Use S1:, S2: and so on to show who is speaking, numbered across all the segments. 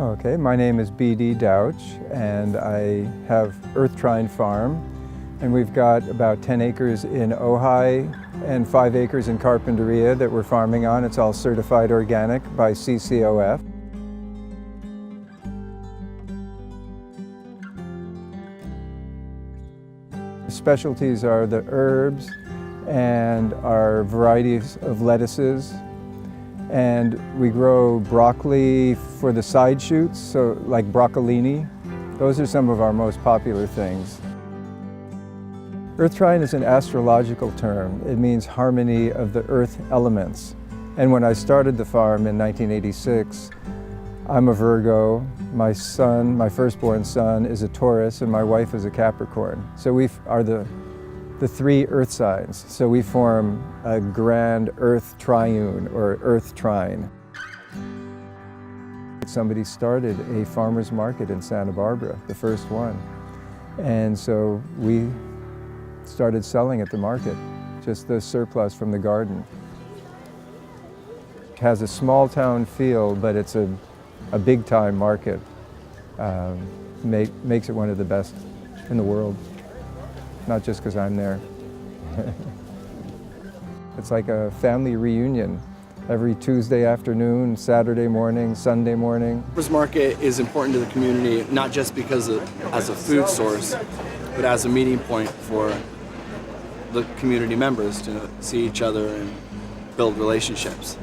S1: Okay, my name is B.D. Douch, and I have Earth Trine Farm, and we've got about 10 acres in Ojai and 5 acres in Carpinteria that we're farming on. It's all certified organic by CCOF. The specialties are the herbs and our varieties of lettuces. And we grow broccoli for the side shoots, so like broccolini. Those are some of our most popular things. Earth Trine is an astrological term. It means harmony of the earth elements. And when I started the farm in 1986, I'm a Virgo. My son, my firstborn son, is a Taurus, and my wife is a Capricorn. So we are the three earth signs. So we form a grand earth triune or earth trine. Somebody started a farmer's market in Santa Barbara, the first one. And so we started selling at the market, just the surplus from the garden. It has a small town feel, but it's a big time market. Makes it one of the best in the world. Not just because I'm there. It's like a family reunion every Tuesday afternoon, Saturday morning, Sunday morning.
S2: Farmers market is important to the community, not just because as a food source, but as a meeting point for the community members to see each other and build relationships.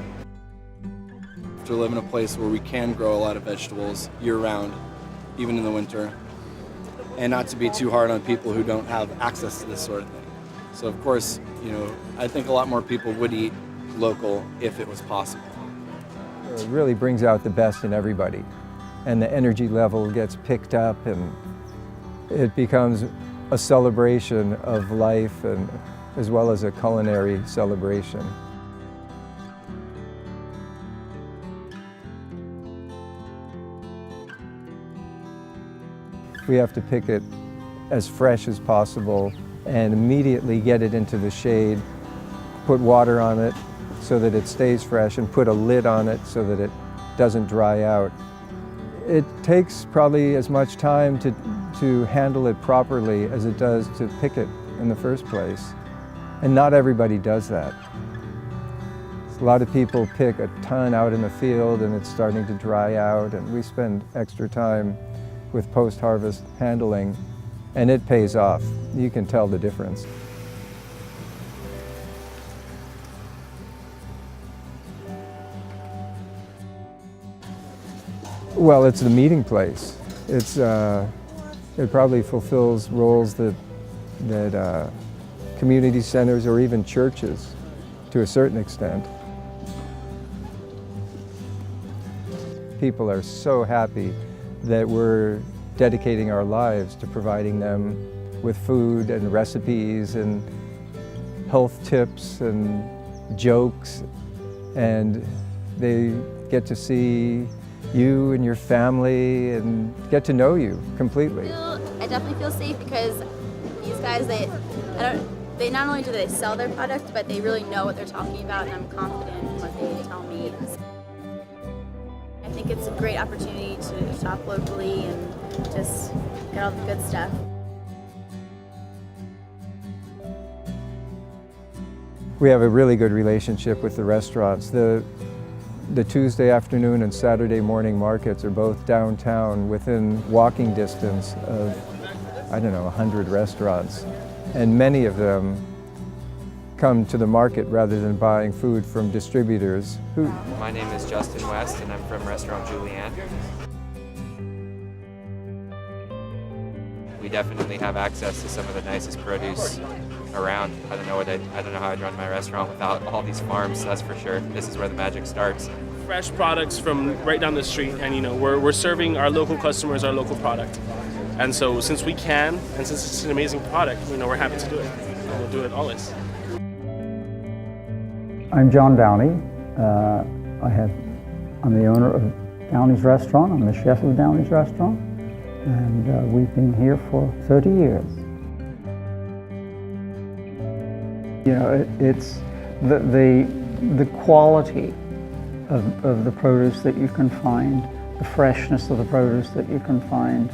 S2: To live in a place where we can grow a lot of vegetables year-round, even in the winter, and not to be too hard on people who don't have access to this sort of thing. So of course, I think a lot more people would eat local if it was possible.
S1: It really brings out the best in everybody, and the energy level gets picked up, and it becomes a celebration of life, and as well as a culinary celebration. We have to pick it as fresh as possible and immediately get it into the shade, put water on it so that it stays fresh, and put a lid on it so that it doesn't dry out. It takes probably as much time to handle it properly as it does to pick it in the first place. And not everybody does that. A lot of people pick a ton out in the field and it's starting to dry out, and we spend extra time with post-harvest handling, and it pays off. You can tell the difference. Well, it's the meeting place. It probably fulfills roles that community centers or even churches, to a certain extent. People are so happy that we're dedicating our lives to providing them with food and recipes and health tips and jokes, and they get to see you and your family and get to know you completely.
S3: I definitely feel safe because these guys, they not only do they sell their product, but they really know what they're talking about, and I'm confident in what they tell me. I think it's a great opportunity to shop locally and just get all the good stuff.
S1: We have a really good relationship with the restaurants. The Tuesday afternoon and Saturday morning markets are both downtown within walking distance of, 100 restaurants. And many of them come to the market rather than buying food from distributors.
S4: My name is Justin West, and I'm from Restaurant Julienne. We definitely have access to some of the nicest produce around. I don't know how I'd run my restaurant without all these farms, that's for sure. This is where the magic starts.
S5: Fresh products from right down the street, and we're serving our local customers our local product. And so since we can, and since it's an amazing product, we're happy to do it. And we'll do it always.
S6: I'm John Downey. I'm the owner of Downey's Restaurant. I'm the chef of Downey's Restaurant, and we've been here for 30 years. It's the quality of the produce that you can find the freshness of the produce that you can find,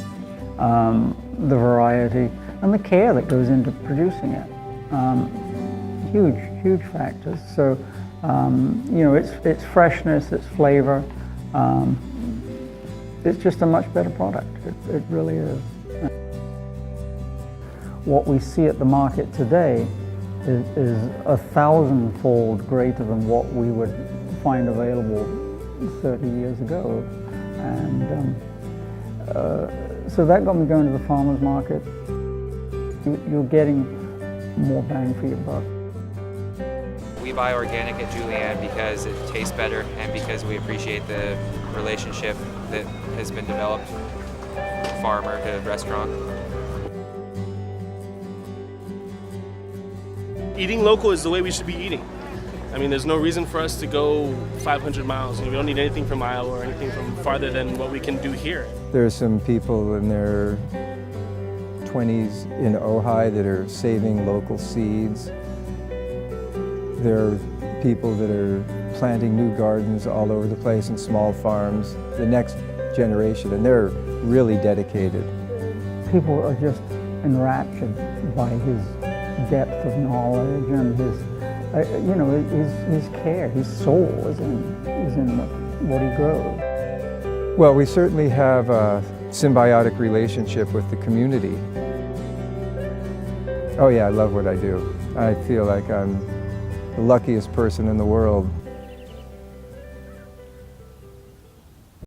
S6: the variety, and the care that goes into producing it. Huge factors. So, you know, it's freshness, it's flavor. It's just a much better product. It really is. What we see at the market today is 1,000-fold greater than what we would find available 30 years ago. And so that got me going to the farmer's market. You're getting more bang for your buck.
S4: We buy organic at Julienne because it tastes better and because we appreciate the relationship that has been developed, farmer to restaurant.
S5: Eating local is the way we should be eating. I mean, there's no reason for us to go 500 miles. You know, we don't need anything from Iowa or anything from farther than what we can do here.
S1: There's some people in their 20s in Ojai that are saving local seeds. There are people that are planting new gardens all over the place and small farms, the next generation, and they're really dedicated.
S6: People are just enraptured by his depth of knowledge and his, you know, his care. His soul is in what he grows.
S1: Well, we certainly have a symbiotic relationship with the community. Oh yeah, I love what I do. I feel like I'm the luckiest person in the world